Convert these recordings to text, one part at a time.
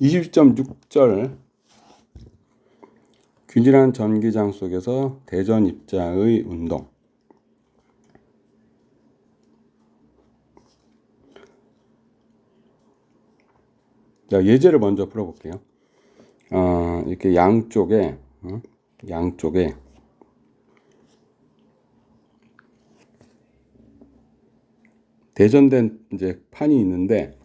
20.6절 균일한 전기장 속에서 대전 입자의 운동. 자, 예제를 먼저 풀어볼게요. 이렇게 양쪽에 대전된 이제 판이 있는데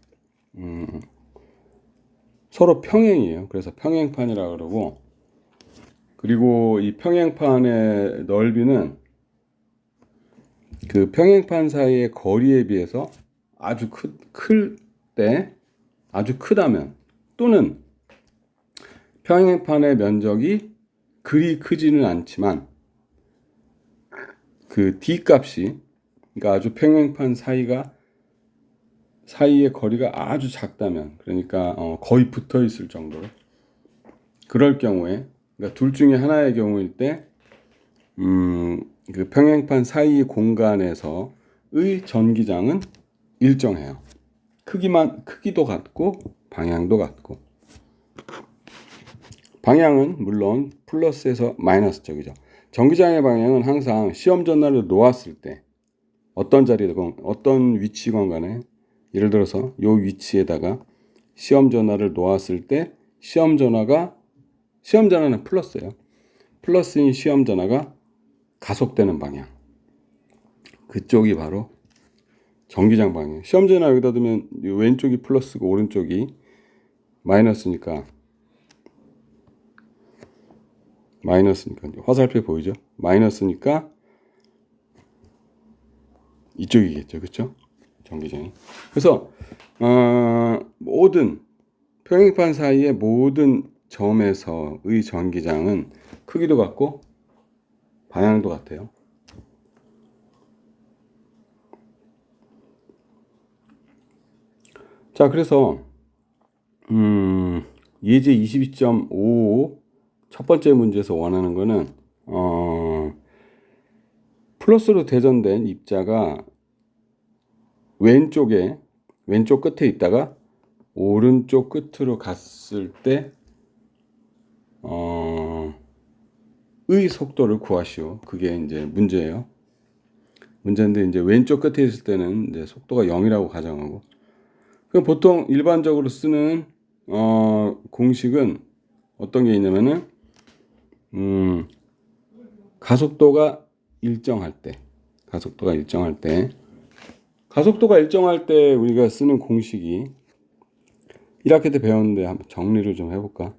서로 평행이에요. 그래서 평행판이라 그러고, 그리고 이 평행판의 넓이는 그 평행판 사이의 거리에 비해서 아주 클 때, 아주 크다면, 또는 평행판의 면적이 그리 크지는 않지만 그 D 값이, 그러니까 아주 평행판 사이의 거리가 아주 작다면, 그러니까 거의 붙어 있을 정도로, 그럴 경우에, 그러니까 둘 중에 하나의 경우일 때 그 평행판 사이 공간에서의 전기장은 일정해요. 크기도 같고 방향도 같고. 방향은 물론 플러스에서 마이너스 쪽이죠. 전기장의 방향은 항상 시험 전화를 놓았을 때 어떤 자리든 어떤 위치건 간에, 예를 들어서 이 위치에다가 시험 전화를 놓았을 때 시험 전화는 플러스예요. 플러스인 시험 전화가 가속되는 방향, 그쪽이 바로 전기장 방향. 시험 전화 여기다 두면 왼쪽이 플러스고 오른쪽이 마이너스니까 화살표 보이죠? 마이너스니까 이쪽이겠죠, 그렇죠? 전기장이. 그래서 모든 평행판 사이의 모든 점에서의 전기장은 크기도 같고 방향도 같아요. 자, 그래서 예제 22.5 첫 번째 문제에서 원하는 거는 플러스로 대전된 입자가 왼쪽 끝에 있다가 오른쪽 끝으로 갔을 때 의 속도를 구하시오. 그게 이제 문제예요. 문제인데, 이제 왼쪽 끝에 있을 때는 이제 속도가 0이라고 가정하고, 그럼 보통 일반적으로 쓰는 공식은 어떤 게 있냐면은 가속도가 일정할 때 우리가 쓰는 공식이 1학기 때 배웠는데 한번 정리를 좀 해볼까?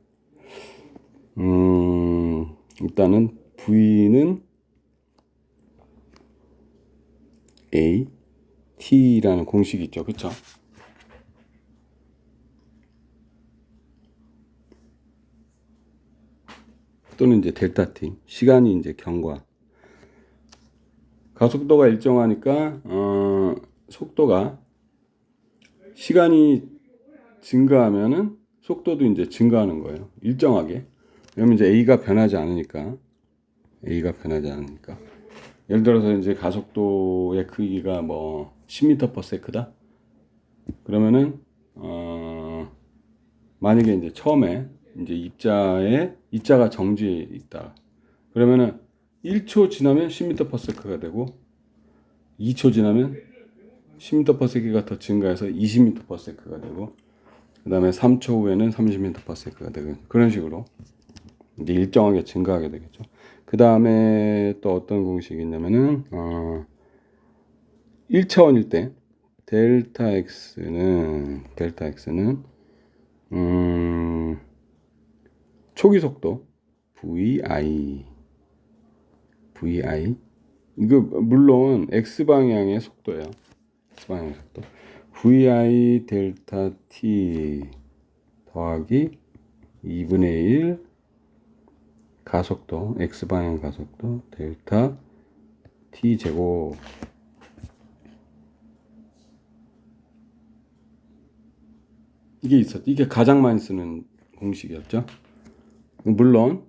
일단은 V는 A, T라는 공식이 있죠, 그쵸? 또는 이제 델타 T, 시간이 이제 경과. 가속도가 일정하니까 속도가, 시간이 증가하면은 속도도 이제 증가하는 거예요. 일정하게. 왜냐면 이제 A가 변하지 않으니까. 예를 들어서 이제 가속도의 크기가 뭐 10m/s다. 그러면은 만약에 이제 처음에 이제 입자가 정지해 있다. 그러면은 1초 지나면 10m/s가 되고, 2초 지나면 10m/s가 더 증가해서 20m/s가 되고, 그 다음에 3초 후에는 30m/s가 되고, 그런 식으로 이제 일정하게 증가하게 되겠죠. 그 다음에 또 어떤 공식이 있냐면은 1차원일 때 델타 X는 초기 속도 VI 이거 물론 X방향의 속도예요. VI 델타 T 더하기 2분의 1 가속도, X방향 가속도 델타 T 제곱. 이게 가장 많이 쓰는 공식이었죠. 물론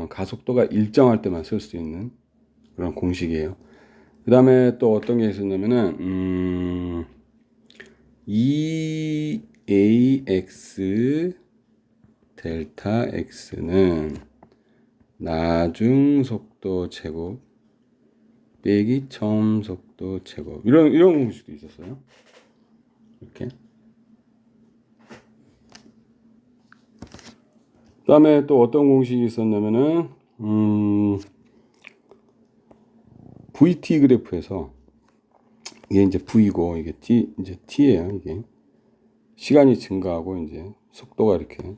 가속도가 일정할 때만 쓸 수 있는 그런 공식이에요. 그 다음에 또 어떤 게 있었냐면은 EAX 델타 x는 나중 속도 제곱 빼기 처음 속도 제곱 이런 공식도 있었어요. 이렇게. 그다음에 또 어떤 공식이 있었냐면은 VT 그래프에서 이게 이제 V고 이게 T 이제 T예요. 이게 시간이 증가하고 이제 속도가 이렇게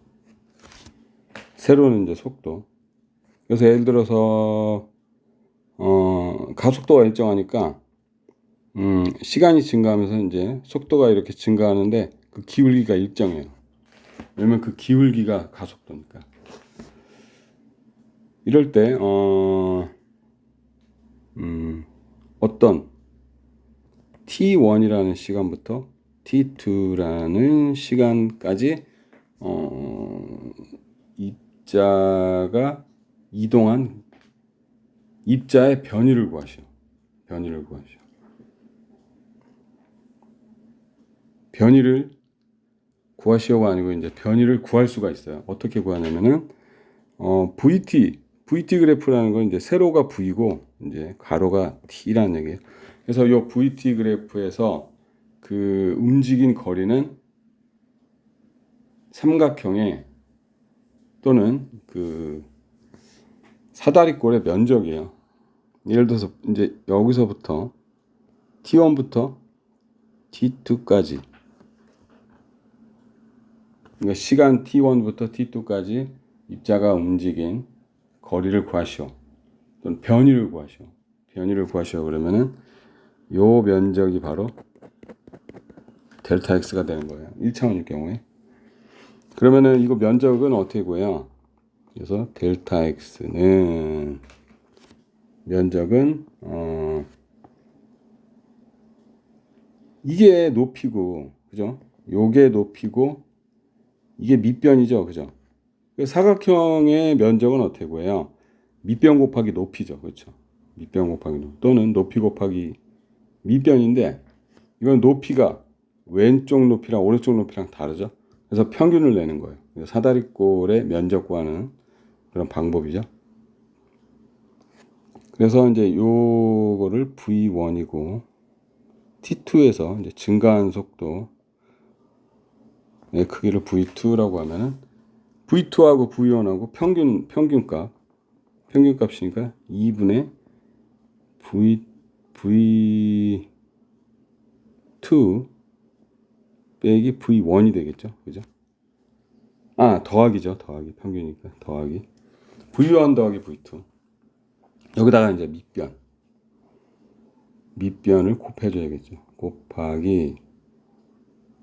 세로는 이제 속도. 그래서 예를 들어서 가속도가 일정하니까 시간이 증가하면서 이제 속도가 이렇게 증가하는데 그 기울기가 일정해요. 왜냐면 그 기울기가 가속도니까. 이럴 때 어떤 t1이라는 시간부터 t2라는 시간까지 입자가 이동한 입자의 변위를 구하시오. 변위를 구하시오가 아니고 이제 변위를 구할 수가 있어요. 어떻게 구하냐면은 VT 그래프라는 건 이제 세로가 V고 이제 가로가 T라는 얘기예요. 그래서 이 VT 그래프에서 그 움직인 거리는 삼각형의 또는 그 사다리꼴의 면적이에요. 예를 들어서 이제 여기서부터 T1부터 T2까지 그러니까 시간 T1부터 T2까지 입자가 움직인 거리를 구하시오. 또는 변위를 구하시오. 그러면은 요 면적이 바로 델타 X가 되는 거예요. 1차원일 경우에. 그러면은 이거 면적은 어떻게 구해요? 그래서 델타 X는 면적은 이게 높이고 그죠? 요게 높이고 이게 밑변이죠. 그죠? 사각형의 면적은 어떻게 구해요? 밑변 곱하기 높이죠. 그렇죠? 밑변 곱하기 높이 또는 높이 곱하기 밑변인데 이건 높이가 왼쪽 높이랑 오른쪽 높이랑 다르죠. 그래서 평균을 내는 거예요. 사다리꼴의 면적 구하는 그런 방법이죠. 그래서 이제 요거를 V1이고 T2에서 이제 증가한 속도의 크기를 V2라고 하면은 V2하고 V1하고 평균값이니까 2분의 V2 빼기 V1이 되겠죠. 그죠? 더하기죠. 평균이니까 더하기 V1 더하기 V2 여기다가 이제 밑변을 곱해줘야겠죠. 곱하기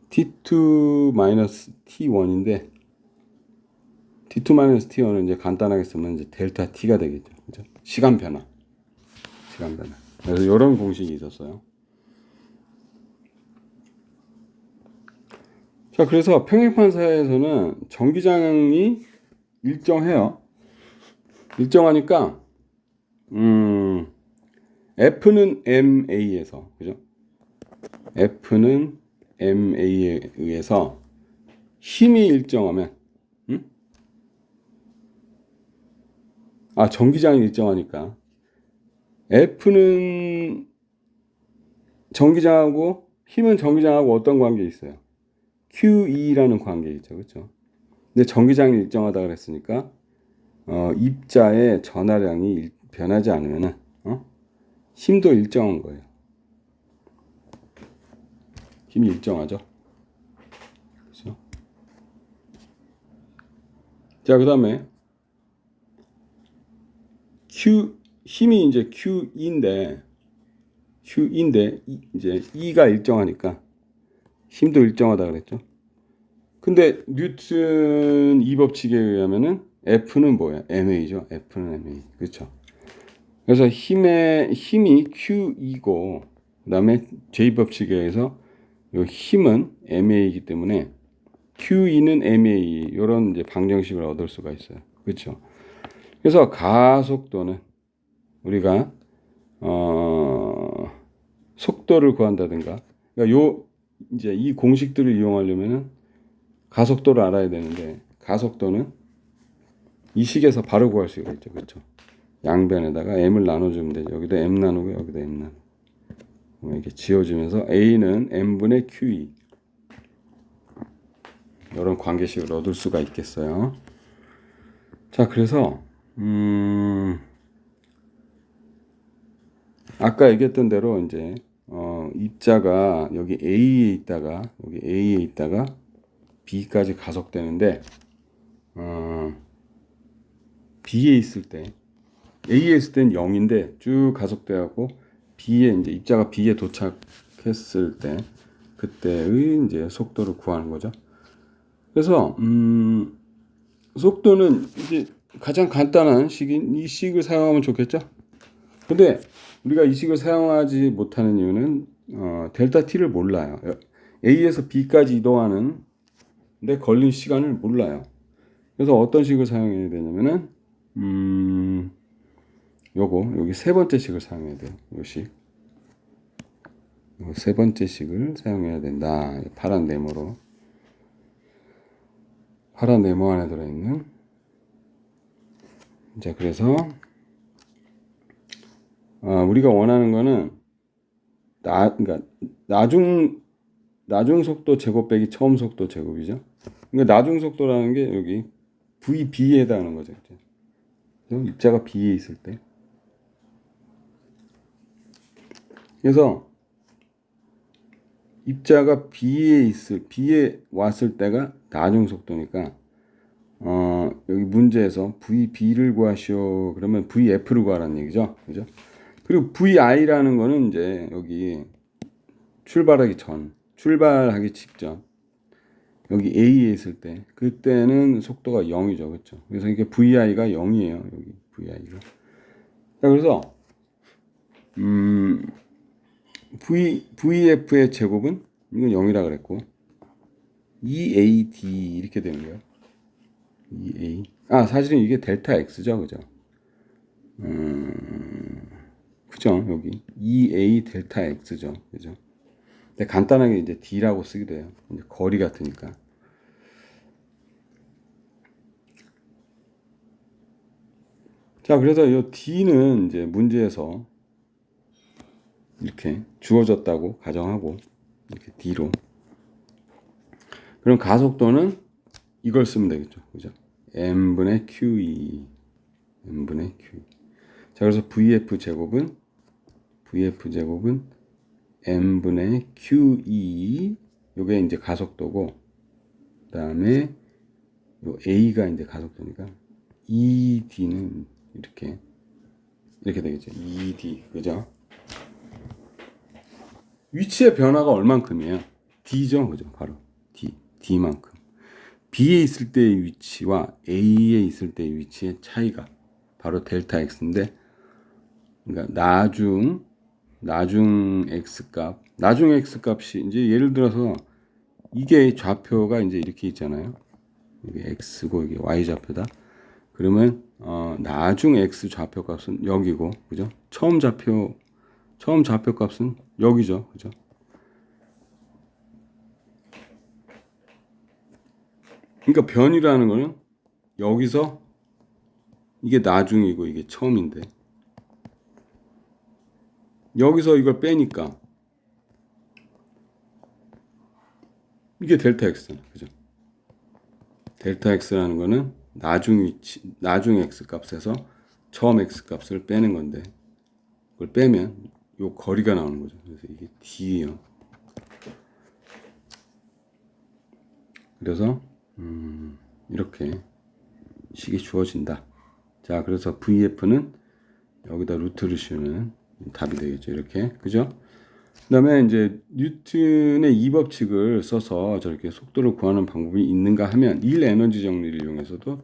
T2 마이너스 T1인데 T2 마이너스 T1은 이제 간단하게 쓰면 이제 델타 T가 되겠죠. 그죠? 시간 변화. 그래서 이런 공식이 있었어요. 자, 그래서 평행판사에서는 전기장이 일정해요. 일정하니까 F는 MA에서 그죠? F는 MA에 의해서 힘이 일정하면 전기장이 일정하니까 F는 전기장하고 힘은 전기장하고 어떤 관계 있어요? QE라는 관계 있죠. 그렇죠? 근데 전기장이 일정하다 그랬으니까 입자의 전하량이 변하지 않으면은 힘도 일정한 거예요. 힘이 일정하죠. 그렇죠? 자, 그다음에 힘이 이제 QE인데 이제 E가 일정하니까 힘도 일정하다 그랬죠. 근데 뉴턴 이 법칙에 의하면은 F는 뭐야? MA죠. F는 MA. 그렇죠. 그래서 힘이 QE고 그다음에 J 법칙에 의해서 요 힘은 MA이기 때문에 QE는 MA 이런 이제 방정식을 얻을 수가 있어요. 그렇죠. 그래서 가속도는 우리가 속도를 구한다든가 그러니까 이제 이 공식들을 이용하려면은 가속도를 알아야 되는데 가속도는 이 식에서 바로 구할 수가 있죠. 그렇죠? 양변에다가 m을 나눠주면 되죠. 여기도 m 나누고 여기도 m 나누고 이렇게 지워지면서 a는 m분의 q2 이런 관계식을 얻을 수가 있겠어요. 자, 그래서 아까 얘기했던 대로 이제 입자가 여기 A에 있다가 B까지 가속되는데 B에 있을 때 A에 있을 땐 0인데 쭉 가속돼 갖고 B에 이제 입자가 B에 도착했을 때 그때의 이제 속도를 구하는 거죠. 그래서 속도는 이제 가장 간단한 식인 이 식을 사용하면 좋겠죠. 근데 우리가 이 식을 사용하지 못하는 이유는 델타 t를 몰라요. A에서 B까지 이동하는 데 걸린 시간을 몰라요. 그래서 어떤 식을 사용해야 되냐면은 여기 세 번째 식을 사용해야 돼요. 요 식. 요 세 번째 식을 사용해야 된다. 파란 네모 안에 들어있는. 자, 그래서 우리가 원하는 거는 그러니까 나중 속도 제곱 빼기 처음 속도 제곱이죠. 그러니까 나중 속도라는 게 여기 VB에 해당하는 거죠. 입자가 B에 있을 때. 그래서 입자가 B에 왔을 때가 나중 속도니까 여기 문제에서 VB를 구하시오. 그러면 VF를 구하라는 얘기죠. 그죠? 그리고 VI라는 거는 이제 여기 출발하기 직전 여기 A에 있을 때 그때는 속도가 0이죠. 그렇죠? 그래서 이게 VI가 0이에요. 여기 VI가. 자, 그래서 VF의 제곱은 이건 0이라 그랬고 EAD 이렇게 되는 거예요. EA. 사실은 이게 델타 X죠. 그죠? 그죠? 여기 EA 델타 X죠. 그죠? 근데 간단하게 이제 D라고 쓰기도 해요. 이제 거리 같으니까. 자, 그래서 이 D는 이제 문제에서 이렇게 주어졌다고 가정하고 이렇게 D로. 그럼 가속도는 이걸 쓰면 되겠죠. 그죠? m분의 QE. 자, 그래서 VF 제곱은 m분의 QE. 요게 이제 가속도고, 그 다음에 요 A가 이제 가속도니까 ED는 이렇게 되겠죠. ED. 그죠? 위치의 변화가 얼만큼이에요? D죠. 그죠? 바로 D만큼. B에 있을 때의 위치와 A에 있을 때의 위치의 차이가 바로 델타 X인데, 그러니까 나중 X 값이 이제 예를 들어서 이게 좌표가 이제 이렇게 있잖아요. 이게 X고 이게 Y 좌표다. 그러면 나중 X 좌표 값은 여기고, 그죠? 처음 좌표 값은 여기죠. 그죠? 그러니까 변이라는 거는 여기서 이게 나중이고 이게 처음인데 여기서 이걸 빼니까 이게 델타 X잖아. 그죠? 델타 X라는 거는 나중 X 값에서 처음 X 값을 빼는 건데 그걸 빼면 요 거리가 나오는 거죠. 그래서 이게 D예요. 그래서 이렇게 식이 주어진다. 자, 그래서 VF는 여기다 루트를 씌우면 답이 되겠죠. 이렇게. 그죠? 그 다음에 이제 뉴턴의 이 법칙을 써서 저렇게 속도를 구하는 방법이 있는가 하면 1 에너지 정리를 이용해서도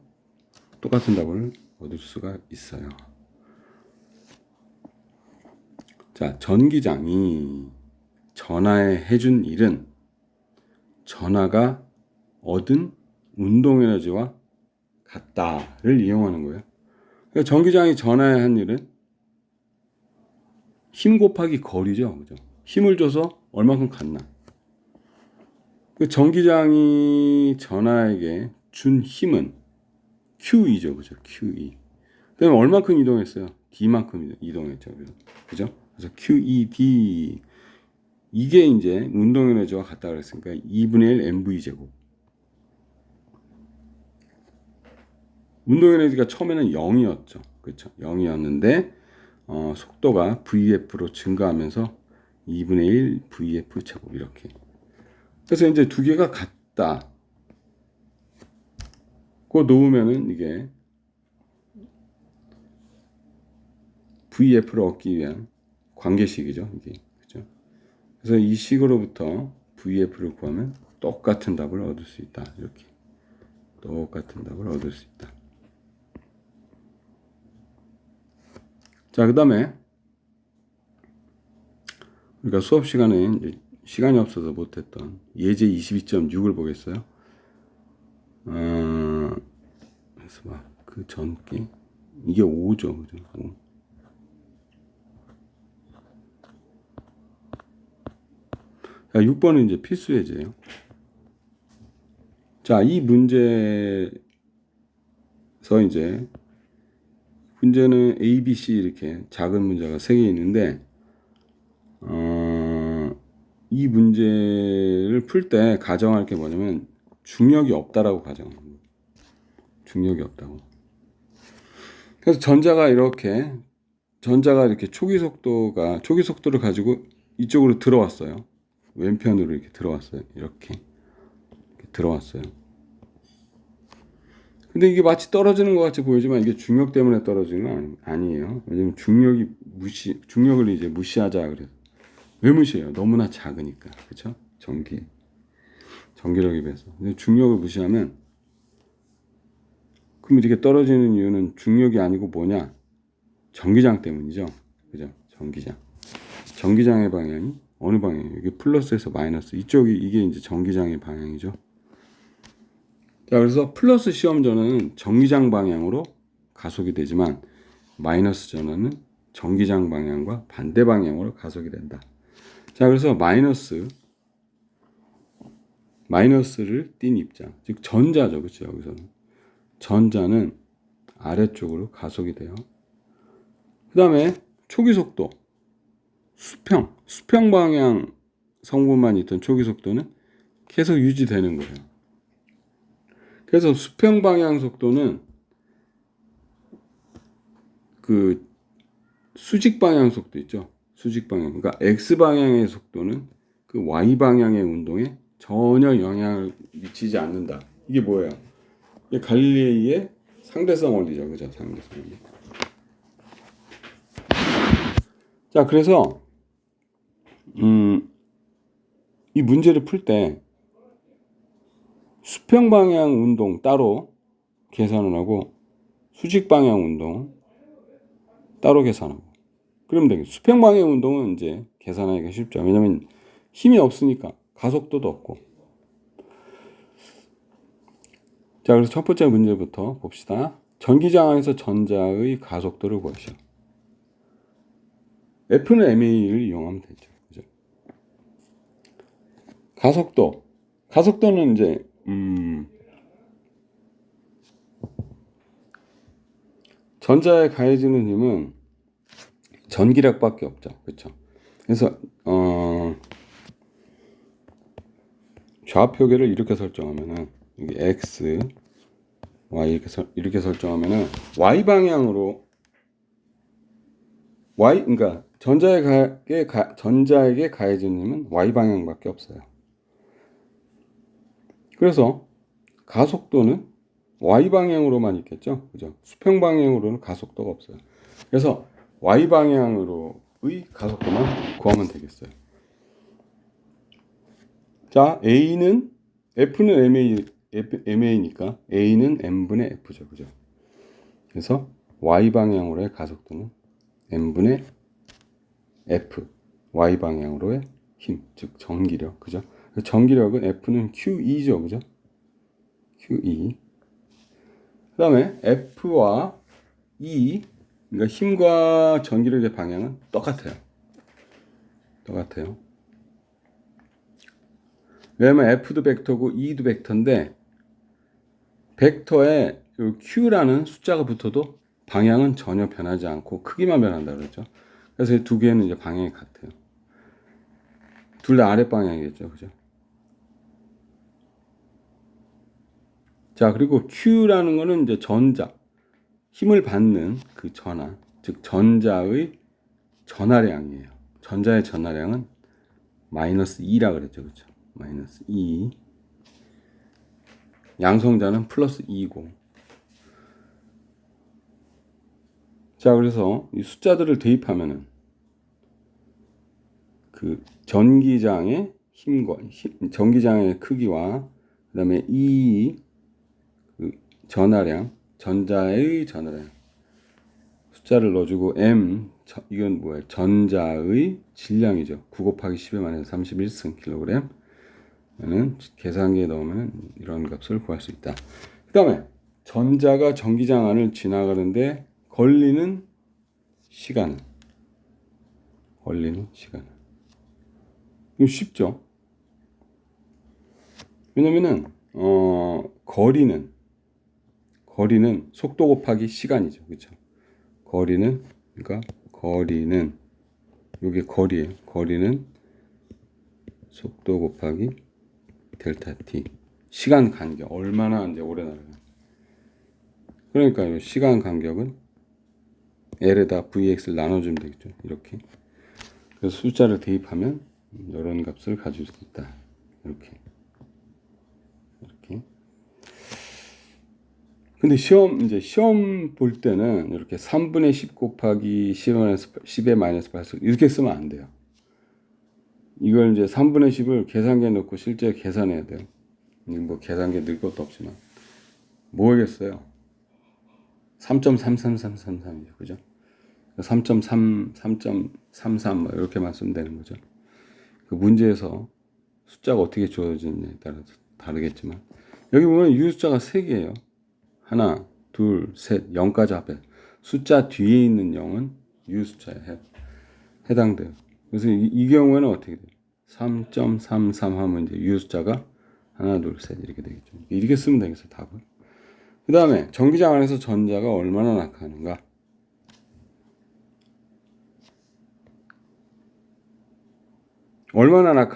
똑같은 답을 얻을 수가 있어요. 자, 전기장이 전하에 해준 일은 전하가 얻은 운동 에너지와 같다를 이용하는 거예요. 그러니까 전기장이 전하에 한 일은 힘 곱하기 거리죠. 그죠? 힘을 줘서 얼마큼 갔나. 그 전기장이 전하에게 준 힘은 QE죠. 그죠? QE. 그다음에 얼마큼 이동했어요? D만큼 이동했죠. 그죠? 그래서 QED 이게 이제 운동 에너지와 같다 그랬으니까 2분의 1 mv 제곱. 운동 에너지가 처음에는 0이었죠. 그렇죠? 0이었는데 속도가 VF로 증가하면서 2분의 1 VF 제곱 이렇게. 그래서 이제 두 개가 같다. 그거 놓으면은 이게 VF를 얻기 위한 관계식이죠. 이게. 그죠? 그래서 이 식으로부터 VF를 구하면 똑같은 답을 얻을 수 있다. 이렇게. 똑같은 답을 얻을 수 있다. 자, 그 다음에 우리가 수업 시간에 이제 시간이 없어서 못했던 예제 22.6을 보겠어요. 그래서 막 그 전기 이게 5죠, 그죠? 5. 자, 6번은 이제 필수 예제예요. 자, 이 문제에서 이제 문제는 A, B, C 이렇게 작은 문제가 3개 있는데 이 문제를 풀 때 가정할 게 뭐냐면 중력이 없다라고 가정합니다. 중력이 없다고. 그래서 전자가 이렇게 초기 속도를 가지고 이쪽으로 들어왔어요. 왼편으로 이렇게 들어왔어요. 이렇게 들어왔어요. 근데 이게 마치 떨어지는 것 같이 보이지만 이게 중력 때문에 떨어지는 건 아니에요. 왜냐면 중력을 이제 무시하자 그래서. 왜 무시해요? 너무나 작으니까. 그렇죠? 전기력에 비해서. 근데 중력을 무시하면 그럼 이렇게 떨어지는 이유는 중력이 아니고 뭐냐? 전기장 때문이죠. 그죠? 전기장의 방향이 어느 방향이에요? 이게 플러스에서 마이너스. 이게 이제 전기장의 방향이죠. 자, 그래서 플러스 시험 전원은 전기장 방향으로 가속이 되지만 마이너스 전원은 전기장 방향과 반대 방향으로 가속이 된다. 자, 그래서 마이너스를 띤 입장, 즉 전자죠, 그렇죠? 여기서는 전자는 아래쪽으로 가속이 돼요. 그 다음에 초기 속도, 수평 방향 성분만 있던 초기 속도는 계속 유지되는 거예요. 그래서 수평 방향 속도는 그 수직 방향 속도 있죠. 수직 방향. 그러니까 X 방향의 속도는 그 Y 방향의 운동에 전혀 영향을 미치지 않는다. 이게 뭐예요? 이게 갈릴레이의 상대성 원리죠. 그죠? 상대성 원리. 자, 그래서 이 문제를 풀 때 수평 방향 운동 따로 계산을 하고 수직 방향 운동 따로 계산하고 그러면 되겠죠. 수평 방향 운동은 이제 계산하기가 쉽죠. 왜냐면 힘이 없으니까 가속도도 없고. 자, 그래서 첫 번째 문제부터 봅시다. 전기장 안에서 전자의 가속도를 구하시오. F는 MA를 이용하면 되죠. 그죠? 가속도는 이제 전자에 가해지는 힘은 전기력밖에 없죠. 그렇죠? 그래서 좌표계를 이렇게 설정하면은 이게 X, Y 이렇게 설정하면은 Y 방향으로 그러니까 전자에게 가해지는 힘은 Y 방향밖에 없어요. 그래서 가속도는 Y 방향으로만 있겠죠. 그죠? 수평 방향으로는 가속도가 없어요. 그래서 Y 방향으로의 가속도만 구하면 되겠어요. 자, F는 MA니까 A는 M분의 F죠. 그죠? 그래서 Y 방향으로의 가속도는 M분의 F, Y 방향으로의 힘, 즉 전기력. 그죠? 전기력은 F는 QE죠. 그죠? QE. 그 다음에 F와 E, 그러니까 힘과 전기력의 방향은 똑같아요. 왜냐면 F도 벡터고 E도 벡터인데 벡터에 요 Q라는 숫자가 붙어도 방향은 전혀 변하지 않고 크기만 변한다 그랬죠. 그래서 이 두 개는 이제 방향이 같아요. 둘 다 아래 방향이겠죠. 그죠? 자, 그리고 Q라는 거는 이제 전자, 힘을 받는 그 전하, 즉 전자의 전하량이에요. 전자의 전하량은 마이너스 2라 그랬죠. 그렇죠? 마이너스 2. 양성자는 플러스 2고. 자, 그래서 이 숫자들을 대입하면은 그 전기장의 힘과 전기장의 크기와 그다음에 이 그 전하량, 전자의 전하량 숫자를 넣어주고 m 이건 뭐예요? 전자의 질량이죠. 9 곱하기 10의 마이너스 31승 킬로그램. 는 계산기에 넣으면 이런 값을 구할 수 있다. 그 다음에 전자가 전기장 안을 지나가는데 걸리는 시간은 이거 쉽죠. 왜냐면은 거리는 속도 곱하기 시간이죠. 그렇죠? 그러니까 거리는 이게 거리예요. 거리는 속도 곱하기 델타 t. 시간 간격 얼마나 이제 오래 날아가. 그러니까 이 시간 간격은 L에다 Vx를 나눠주면 되겠죠. 이렇게. 그래서 숫자를 대입하면 이런 값을 가질 수 있다. 이렇게. 근데 시험 볼 때는 이렇게 3분의 10 곱하기 10의 마이너스 8 이렇게 쓰면 안 돼요. 이걸 이제 3분의 10을 계산기에 넣고 실제 계산해야 돼요. 뭐 계산기에 넣을 것도 없지만. 뭐겠어요? 3.33333이죠. 그죠? 3.3, 3.33 뭐 이렇게만 쓰면 되는 거죠. 그 문제에서 숫자가 어떻게 주어지느냐에 따라서 다르겠지만 여기 보면 유숫자가 3개예요. 하나, 둘, 셋, 0까지 합해. 숫자 뒤에 있는 0은 유숫자에 해당돼요. 그래서 이 경우에는 어떻게 돼요? 3.33 하면 이제 유숫자가 하나, 둘, 셋 이렇게 되겠죠. 이렇게 쓰면 되겠어요, 답을. 그 다음에 전기장 안에서 전자가 얼마나 낙하하는가? 얼마나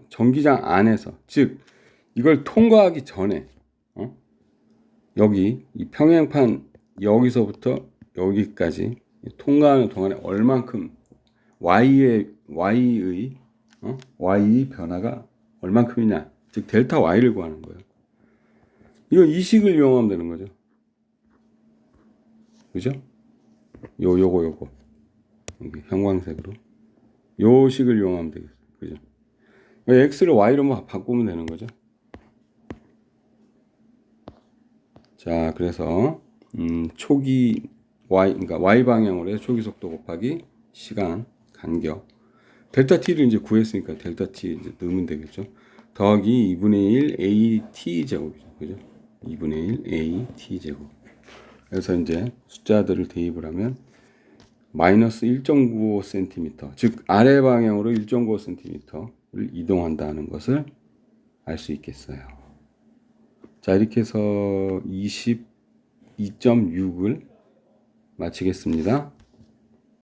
전기장 안에서, 즉 이걸 통과하기 전에 여기 이 평행판 여기서부터 여기까지 통과하는 동안에 얼만큼 y의 변화가 얼만큼이냐, 즉 델타 y를 구하는 거예요. 이거 이 식을 이용하면 되는 거죠. 그죠? 요거 여기 형광색으로 요 식을 이용하면 되겠어요. 그죠? x를 y로 뭐 바꾸면 되는 거죠. 자, 그래서 초기 그러니까 y 방향으로 해서 초기 속도 곱하기 시간 간격 델타 t를 이제 구했으니까 델타 t 이제 넣으면 되겠죠. 더하기 2분의 1 a t 제곱이죠. 그죠? 2분의 1 a t 제곱. 그래서 이제 숫자들을 대입을 하면 마이너스 1.95cm, 즉 아래 방향으로 1.95cm를 이동한다는 것을 알 수 있겠어요. 자, 이렇게 해서 22.6을 마치겠습니다.